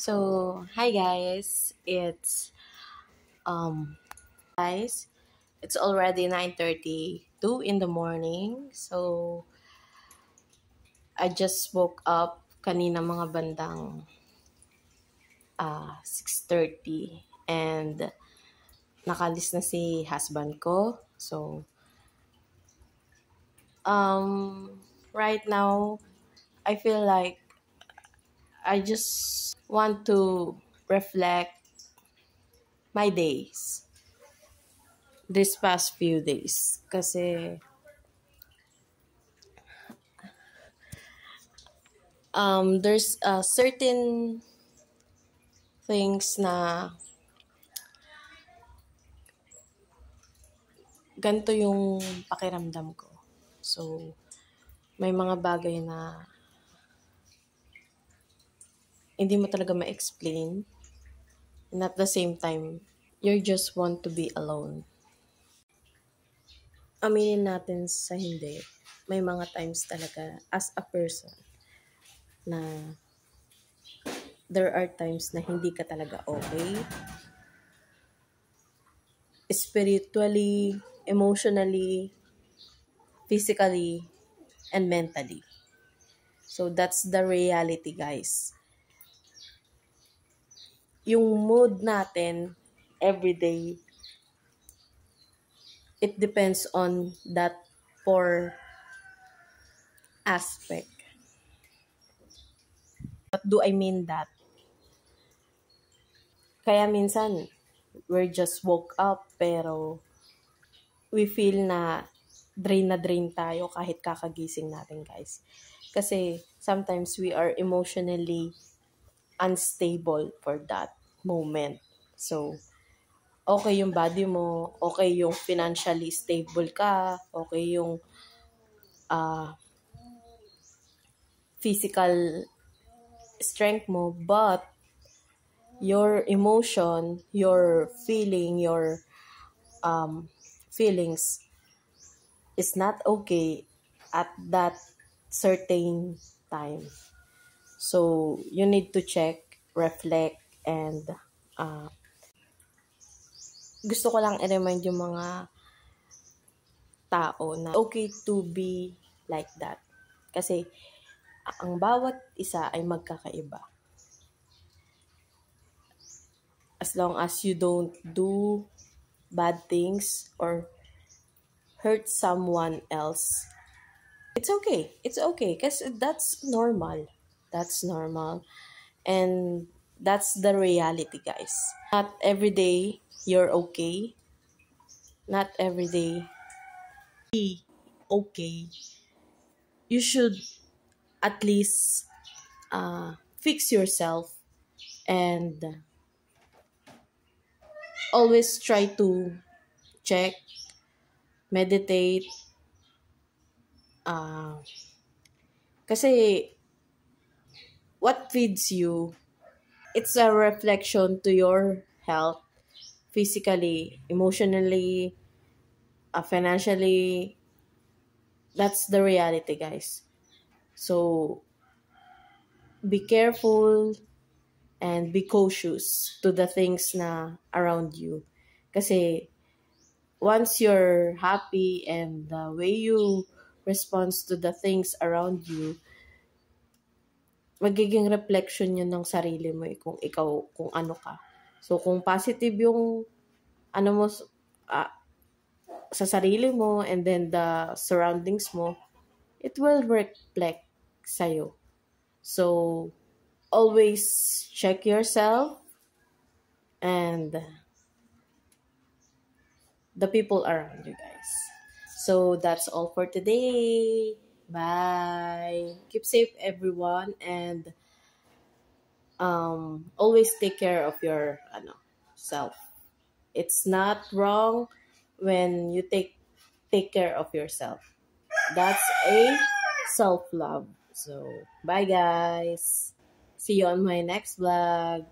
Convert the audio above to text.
So, hi guys. Guys, it's already 9:32 in the morning. So, I just woke up kanina mga bandang 6:30 and nakalis na si husband ko. So, right now I feel like I just want to reflect my days this past few days kasi there's certain things na ganito yung pakiramdam ko. So, may mga bagay na hindi mo talaga ma-explain. And at the same time, you just want to be alone. Aminin natin sa hindi, may mga times talaga as a person na there are times na hindi ka talaga okay. Spiritually, emotionally, physically, and mentally. So, that's the reality, guys. Yung mood natin everyday, it depends on that four aspect. What do I mean that? Kaya minsan, we're just woke up pero we feel na drain tayo kahit kakagising natin, guys. Kasi sometimes we are emotionally unstable for that moment. So, okay yung body mo, okay yung financially stable ka, okay yung physical strength mo, but your emotion, your feeling, your feelings is not okay at that certain time. So, you need to check, reflect, and gusto ko lang i-remind yung mga tao na okay to be like that. Kasi, ang bawat isa ay magkakaiba. As long as you don't do bad things or hurt someone else, it's okay. It's okay because that's normal. That's normal. And that's the reality, guys. Not every day you're okay. Not every day be okay. You should at least fix yourself and always try to check, meditate. Kasi what feeds you, it's a reflection to your health, physically, emotionally, financially. That's the reality, guys. So, be careful and be cautious to the things na around you. Kasi, once you're happy and the way you respond to the things around you, magiging reflection yun ng sarili mo kung ikaw, kung ano ka. So, kung positive yung ano mo sa sarili mo and then the surroundings mo, it will reflect sa'yo. So, always check yourself and the people around you, guys. So, that's all for today. Bye. Keep safe, everyone, and always take care of your self. It's not wrong when you take care of yourself. That's a self-love. So, bye guys. See you on my next vlog.